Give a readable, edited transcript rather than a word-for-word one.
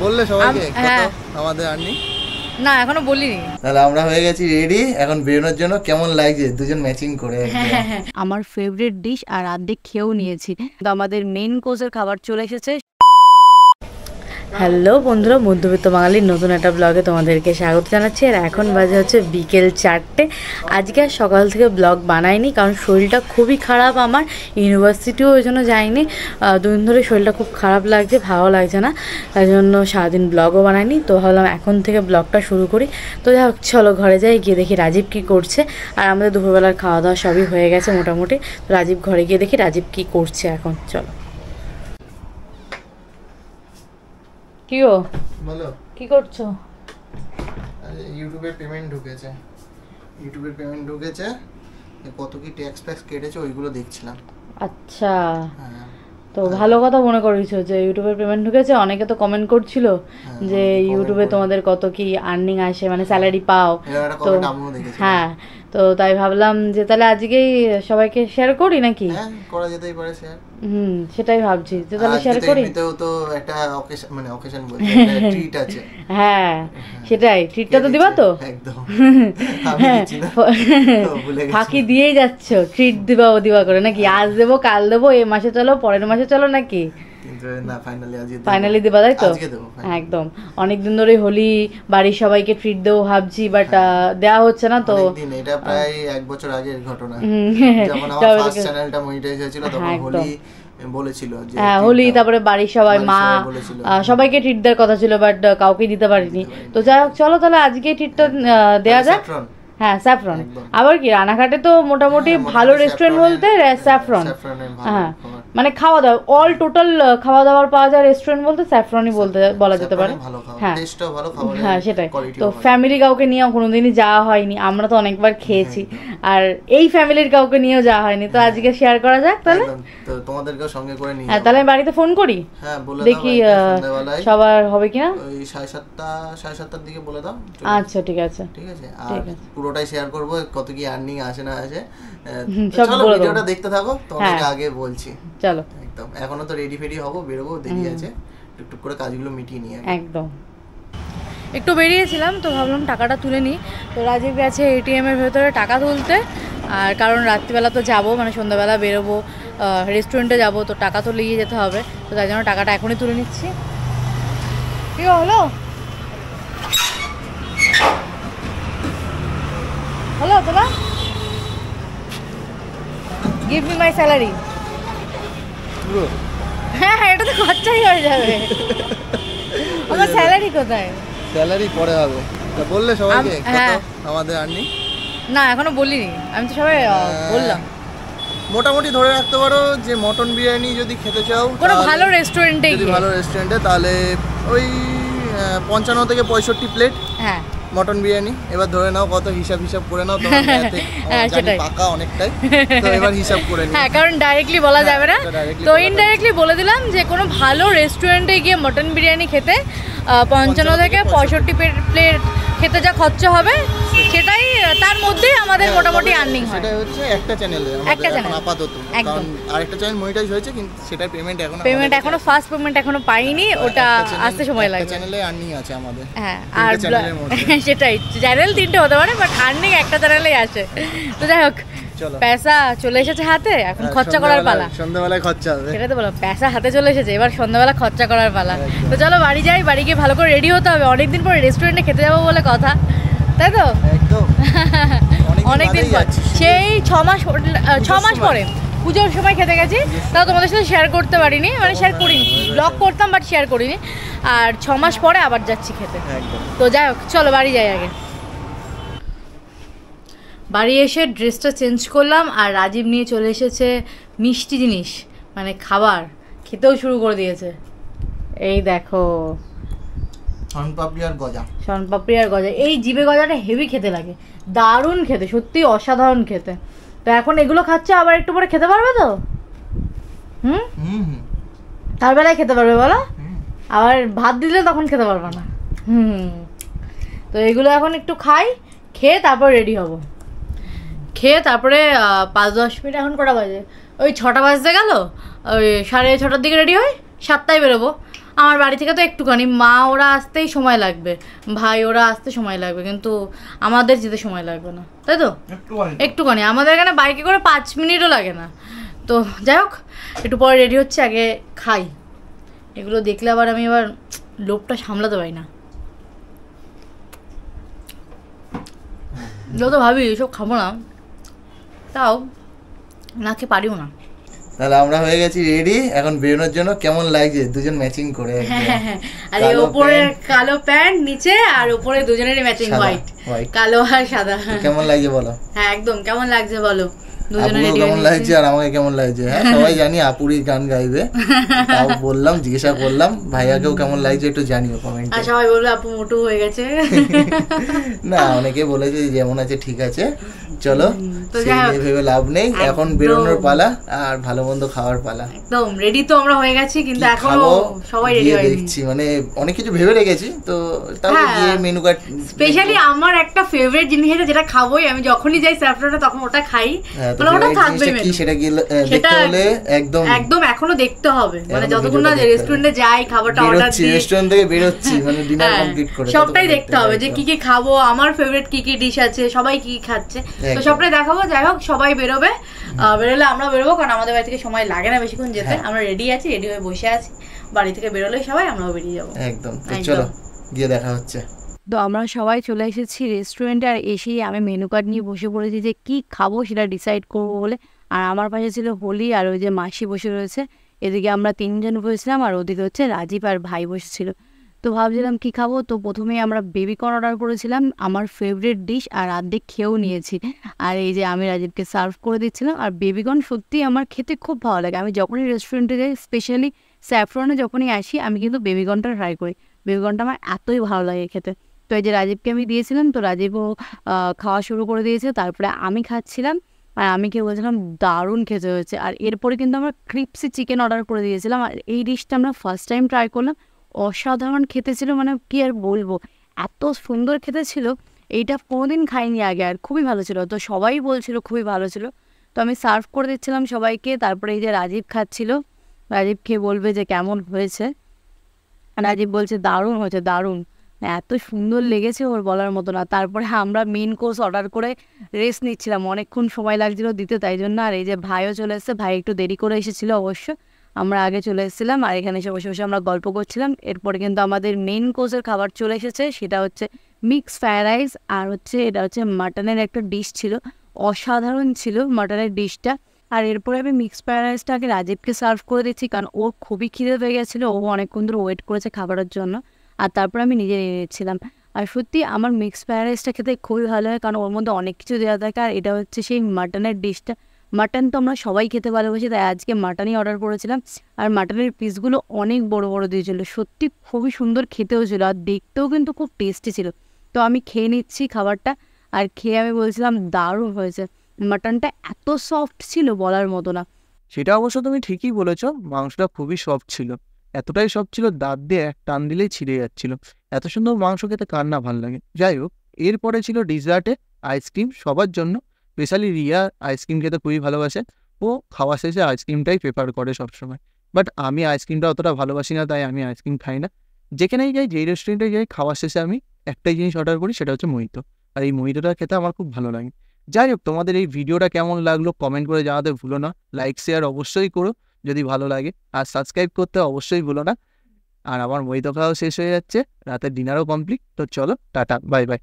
বললে সবাইকে আমাদের আর্নিং না এখনো বলিনি। তাহলে আমরা হয়ে গেছি রেডি এখন বেরোনোর জন্য। কেমন লাগছে দুজন ম্যাচিং করে? আমার ফেভারিট ডিশ আর অর্ধেক খেয়েও নিয়েছি। তো আমাদের মেইন কোর্সের খাবার চলে এসেছে। হ্যালো বন্ধুরা, মধ্যবিত্ত বাঙালির নতুন একটা ব্লগে তোমাদেরকে স্বাগত জানাচ্ছি। আর এখন বাজে হচ্ছে বিকেল 4টে। আজকে আর সকাল থেকে ব্লগ বানাইনি কারণ শরীরটা খুবই খারাপ আমার। ইউনিভার্সিটিও ওই জন্য যাইনি। দুদিন ধরে শরীরটা খুব খারাপ লাগছে, ভালো লাগছে না, তাই জন্য সারাদিন ব্লগও বানাইনি। তো ভাবলাম এখন থেকে ব্লগটা শুরু করি। তো যাই হোক চলো ঘরে যাই, গিয়ে দেখি রাজীব কী করছে। আর আমাদের দুপুরবেলার খাওয়া দাওয়া সবই হয়ে গেছে মোটামুটি। রাজীব ঘরে গিয়ে দেখি রাজীব কী করছে এখন। চলো। কিও বলো কি করছো? ইউটিউবের পেমেন্ট ঢুকেছে, কত কি ট্যাক্স ফ্যাক্স কেটেছে ওইগুলো দেখছিলাম। আচ্ছা, তো ভালো কথা মনে করেছো যে ইউটিউবের পেমেন্ট ঢুকেছে। অনেকে তো কমেন্ট করছিল যে ইউটিউবে তোমাদের কত কি আর্নিং আসে, মানে স্যালারি পাও। তো হ্যাঁ, তো তাই ভাবলাম যে তাহলে আজকেই সবাইকে শেয়ার করি নাকি? হ্যাঁ, করা যেতেই পারে শেয়ার। সেটাই ভাবছি যে তাহলে শেয়ার করি। এমনিতেও তো একটা অকেশন বলতে একটা ট্রিট আছে। হ্যাঁ সেটাই, ট্রিটটা তো দিবা তো? একদম, আমি দিচ্ছি না, ফাঁকি দিয়েই যাচ্ছ। ট্রিট দিবা করে নাকি? আজ দেবো, কাল দেবো, এই মাসে চলো, পরের মাসে চলো নাকি? ফাইনালি দিবা, তাই তো? একদম। অনেকদিন ধরে হোলি বাড়ির সবাইকে ট্রিট দেবো ভাবছি, বাট দেওয়া হচ্ছে না। তো এটা প্রায় 1 বছর আগের ঘটনা, যখন আমার ফার্স্ট চ্যানেলটা মনিটাইজ হয়েছিল তখন হোলি বলেছিল যে হোলি, তারপরে বাড়ির সবাই মা সবাইকে ট্রিট দেওয়ার কথা ছিল, বাট কাউকে দিতে পারিনি। তো যাই হোক চলো তাহলে আজকে ট্রিটটা দেওয়া যাক। হ্যাঁ স্যাফরন। আবার কি রানাঘাটে তো মোটামুটি ভালো রেস্টুরেন্ট বলতে স্যাফরন। হ্যাঁ মানে খাওয়া দাওয়া অল টোটাল খাওয়া দাওয়ার পাওয়া যায় রেস্টুরেন্ট বলতে স্যাফরনই বলা যেতে পারে। হ্যাঁ হ্যাঁ সেটাই। তো ফ্যামিলি কাউকে নিয়েও কোনোদিনই যাওয়া হয়নি, আমরা তো অনেকবার খেয়েছি, আর এই ফ্যামিলির কাউকে নিয়েও যাওয়া হয়নি। তো আজকে শেয়ার করা যাক তাহলে। তোমাদেরকেও সঙ্গে করে নিয়ে হ্যাঁ তাহলে আমি বাড়িতে ফোন করি, দেখি সবার হবে কিনা। ওই 7:30-7:30টার দিকে বলে দাও। আচ্ছা ঠিক আছে। আর পুরোটাই শেয়ার করব, কত কি আর্নিং আসে না আসে। চলো ভিডিওটা দেখতে থাকো, তোমাকে আগে বলছি। চলো একদম। এখনো তো রেডি ফেডি হবো, বেরোবো, দেরি আছে, টুকটুক করে কাজগুলো মিটিয়ে নিয়ে একদম। একটু বেরিয়েছিলাম তো ভাবলাম টাকাটা তুলে নিই। তো রাজীব গেছে এটিএম এর ভেতরে টাকা তুলতে। আর কারণ রাত্রিবেলা তো যাবো, মানে সন্ধ্যাবেলা বেরোবো, রেস্টুরেন্টে যাবো, তো টাকা তো নিয়ে যেতে হবে। তো তাই জন্য টাকাটা এখনই তুলে নিচ্ছি। কি হলো হলো তোলা? Give me my salary. হ্যাঁ হ্যাঁ, এটা তো খরচাই হয়ে যাবে। আমার স্যালারি কোথায়? স্যালারি পরে হবে। তা বললে সবাইকে আমাদের আর্নিং? না এখনো বলিনি, আমি তো সবাই বললাম। মোটামুটি ধরে রাখতে পারো যে মটন বিরিয়ানি যদি খেতে চাও কোনো ভালো রেস্টুরেন্টে, তাহলে ওই 55 থেকে 65 প্লেট হ্যাঁ মটন বিরিয়ানি। এবার ধরে নাও কত, হিসাব করে নাও, তোমার ম্যাথে পাকা অনেকটাই, তো এবার হিসাব করে নিও। হ্যাঁ কারণ ডাইরেক্টলি বলা যাবে না, তো ইনডাইরেক্টলি বলে দিলাম যে কোনো ভালো রেস্টুরেন্টে গিয়ে মটন বিরিয়ানি খেতে 55 থেকে 65 প্লেট খেতে যা খরচা হবে সেটাই, তার মধ্যেই আমাদের মোটামুটি আর্নিং হয়। সেটা হচ্ছে একটা চ্যানেলে এখন আপাতত, কারণ আরেকটা চ্যানেল মনিটাইজ হয়েছে কিন্তু সেটার পেমেন্ট এখনো ফার্স্ট পেমেন্ট এখনো পাইনি, ওটা আসতে সময় লাগবে। চ্যানেলে আর্নিং আছে আমাদের। হ্যাঁ আর সেটাই, চ্যানেল 3টে হতে পারে বাট আর্নিং একটা চ্যানেলেই আসে। তো যাই হোক পয়সা চলে এসেছে হাতে, এখন খরচা করার পালা। সন্ধ্যাবেলায় খরচা হবে, সেটা তো বলো, পয়সা হাতে চলে এসেছে, এবার সন্ধ্যাবেলা খরচা করার পালা। তো চলো বাড়ি যাই, বাড়ি গিয়ে ভালো করে রেডি হতে হবে, অনেকদিন পরে রেস্টুরেন্টে খেতে যাবো বলে কথা, তাই তো? একদম অনেকদিন পর, সেই 6 মাস পরে পুজোর সময় খেতে গেছি। তাও তোমাদের সাথে শেয়ার করতে পারিনি, মানে শেয়ার করিনি, ব্লগ করতাম বাট শেয়ার করিনি। আর 6 মাস পরে আবার যাচ্ছি খেতে। তো যাই হোক চলো বাড়ি যাই আগে। বাড়ি এসে ড্রেসটা চেঞ্জ করলাম, আর রাজীব নিয়ে চলে এসেছে মিষ্টি জিনিস, মানে খাবার, খেতেও শুরু করে দিয়েছে। এই দেখো শনপাপড়ি আর গজা। এই জিভে গজাটা হেভি খেতে লাগে, দারুণ খেতে, সত্যি অসাধারণ খেতে। তো এখন এগুলো খাচ্ছে, আবার একটু পরে খেতে পারবে তো? তার বেলায় খেতে পারবে বলো? আবার ভাত দিলে তখন খেতে পারবে না। তো এগুলো এখন একটু খাই, খেয়ে তারপর রেডি হব। খেয়ে তারপরে 5-10 মিনিট, এখন কটা বাজে? ওই 6টা বাজতে গেল, ওই 6:30টার দিকে রেডি হই, 7টায় বেরোবো। আমার বাড়ি থেকে তো একটুখানি, মা ওরা আসতেই সময় লাগবে, ভাই ওরা আসতে সময় লাগবে, কিন্তু আমাদের যেতে সময় লাগবে না, তাই তো? একটুখানি আমাদের এখানে বাইকে করে 5 মিনিটও লাগে না। তো যাই হোক, একটু পরে রেডি হচ্ছে, আগে খাই। এগুলো দেখলে আবার আমি এবার লোভটা সামলাতে পারি না, যত ভাবি এসব খাবো না, তাও না খেয়ে পারিও না। তাহলে আমরা হয়ে গেছি রেডি এখন বেরোনোর জন্য। কেমন লাগছে দুজন ম্যাচিং করে? আর এই উপরে কালো প্যান্ট, নিচে আর উপরে দুজনেরই ম্যাচিং হোয়াইট, কালো আর সাদা। কেমন লাগছে বলো? হ্যাঁ একদম, কেমন লাগছে বলো? আপুকে কেমন লাগছে আর আমাকে কেমন লাগছে? হ্যাঁ সবাই জানি আপুরি গান গাইবে, তাও বললাম, জিজ্ঞাসা করলাম। ভাইয়াকেও কেমন লাগছে একটু জানিও কমেন্টে। আর সবাই বলবে আপু মোটু হয়ে গেছে। না, অনেকে বলেছে যেমন আছে ঠিক আছে, চলো ভেবে লাভ নেই, এখন বেরোনোর পালা আর ভালো মন্দ খাওয়ার পালা। একদম রেডি তো আমরা হয়ে গেছি, কিন্তু এখনো সবাই রেডি হয়নি। দেখছি মানে অনেক কিছু ভেবে রেখেছি, তো তাহলে গিয়ে মেনু কার্ড। স্পেশালি আমার একটা ফেভারিট জিনিস আছে যেটা খাবোই আমি, যখনই যাই স্যাফরনে তখন ওটা খাই। ওটা থাকবে কি সেটা কি দেখতে হলে একদম একদম এখনো দেখতে হবে, মানে যতক্ষণ না রেস্টুরেন্টে যাই খাবারটা অর্ডার দিই, রেস্টুরেন্ট থেকে বেরোচ্ছি মানে ডিনার কমপ্লিট করে সবটাই দেখতে হবে যে কি কি খাবো, আমার ফেভারিট কি কি ডিশ আছে, সবাই কি খাচ্ছে, তো সবটাই দেখাবো। যাই হোক সবাই বেরোবে, বেরোলে আমরা বেরোবো, কারণ আমাদের বাড়ি থেকে সময় লাগে না বেশিক্ষণ যেতে। আমরা রেডি আছি, রেডি হয়ে বসে আছি, বাড়ি থেকে বেরোলেই সবাই আমরাও বেরিয়ে যাবো। একদম, চলো গিয়ে দেখা হচ্ছে। তো আমরা সবাই চলে এসেছি রেস্টুরেন্টে, আর এসেই আমি মেনু কার্ড নিয়ে বসে পড়েছি যে কি খাবো সেটা ডিসাইড করবো বলে। আর আমার পাশে ছিল হোলি, আর ওই যে মাসি বসে রয়েছে, এদিকে আমরা 3 জন বসেছিলাম, আর ওদিকে হচ্ছে রাজীব আর ভাই বসেছিল। তো ভাবছিলাম কি খাবো, তো প্রথমেই আমরা বেবিকর্ন অর্ডার করেছিলাম, আমার ফেভারিট ডিশ, আর অর্ধেক খেয়েও নিয়েছি। আর এই যে আমি রাজীবকে সার্ভ করে দিচ্ছিলাম। আর বেবিকর্ন সত্যি আমার খেতে খুব ভালো লাগে, আমি যখনই রেস্টুরেন্টে যাই, স্পেশালি স্যাফরনে যখনই আসি, আমি কিন্তু বেবিকর্নটা ট্রাই করি। বেবিকর্নটা আমার এতই ভালো লাগে খেতে। তো এই যে রাজীবকে আমি দিয়েছিলাম, তো রাজীবও খাওয়া শুরু করে দিয়েছে, তারপরে আমি খাচ্ছিলাম, আর আমি খেয়ে বলছিলাম দারুণ খেতে হয়েছে। আর এরপরে কিন্তু আমরা ক্রিপসি চিকেন অর্ডার করে দিয়েছিলাম, আর এই ডিশটা আমরা ফার্স্ট টাইম ট্রাই করলাম, অসাধারণ খেতে ছিল, মানে কি আর বলবো, এত সুন্দর খেতে ছিল, এইটা কোনোদিন খাইনি আগে, আর খুবই ভালো ছিল। তো সবাই বলছিল খুবই ভালো ছিল, তো আমি সার্ভ করে দিচ্ছিলাম সবাইকে। তারপরে এই যে রাজীব খাচ্ছিল, রাজীব খেয়ে বলবে যে কেমন হয়েছে। রাজীব বলছে দারুণ হয়েছে, দারুণ, এত সুন্দর লেগেছে ওর বলার মতো না। তারপরে আমরা মেন কোর্স অর্ডার করে রেস্ট নিচ্ছিলাম, অনেকক্ষণ সময় লাগছিল দিতে, তাই জন্য। আর এই যে ভাইও চলে এসেছে, ভাই একটু দেরি করে এসেছিলো অবশ্য, আমরা আগে চলে এসেছিলাম, আর এখানে এসে বসে বসে আমরা গল্প করছিলাম। এরপরে কিন্তু আমাদের মেন কোর্সের খাবার চলে এসেছে, সেটা হচ্ছে মিক্স ফ্রাইড রাইস, আর হচ্ছে এটা হচ্ছে মাটনের একটা ডিশ ছিল, অসাধারণ ছিল মাটনের ডিশটা। আর এরপরে আমি মিক্স ফ্রাইড রাইসটা আগে রাজীবকে সার্ভ করে দিচ্ছি, কারণ ওর খুবই খিদে পেয়ে গেছিলো, ও অনেকক্ষণ ধরে ওয়েট করেছে খাবারের জন্য। আর তারপর আমি নিজে নিয়ে নিচ্ছিলাম। আর সত্যি আমার মিক্স ফ্রাইড রাইসটা খেতে খুবই ভালো হয়, কারণ ওর মধ্যে অনেক কিছু দেওয়া থাকে, আর এটা হচ্ছে সেই মাটনের ডিশটা। মাটন তো আমরা সবাই খেতে ভালোবাসি, তাই আজকে মাটনই অর্ডার করেছিলাম। আর মাটনের পিসগুলো অনেক বড় বড় দিয়েছিল, সত্যি খুবই সুন্দর খেতেও ছিল, আর দেখতেও কিন্তু খুব টেস্টি ছিল। তো আমি খেয়ে নিচ্ছি খাবারটা, আর খেয়ে আমি বলছিলাম দারুণ হয়েছে, মাটনটা এত সফট ছিল বলার মতো না। সেটা অবশ্য তুমি ঠিকই বলেছ, মাংসটা খুবই সফট ছিল, এতটাই সফট ছিল দাঁত দিয়ে এক টান দিলেই ছিঁড়ে যাচ্ছিল। এত সুন্দর মাংস খেতে কার না ভালো লাগে। যাই হোক, এরপরে ছিল ডিজার্টে আইসক্রিম সবার জন্য, স্পেশালি রিয়া আইসক্রিম খেতে খুবই ভালোবাসে, ও খাওয়া শেষে আইসক্রিমটাই প্রেফার করে সবসময়। বাট আমি আইসক্রিমটা অতটা ভালোবাসি না, তাই আমি আইসক্রিম খাই না। যেখানেই যাই, যেই রেস্টুরেন্টে যাই, খাওয়ার শেষে আমি একটাই জিনিস অর্ডার করি, সেটা হচ্ছে মোহিতো। আর এই মোহিতোটা খেতে আমার খুব ভালো লাগে। যাই হোক, তোমাদের এই ভিডিওটা কেমন লাগলো কমেন্ট করে জানাতে ভুলো না, লাইক শেয়ার অবশ্যই করো যদি ভালো লাগে, আর সাবস্ক্রাইব করতে অবশ্যই ভুলো না। আর আমার মোহিতো খাওয়াও শেষ হয়ে যাচ্ছে, রাতের ডিনারও কমপ্লিট, তো চলো টাটা, বাই বাই।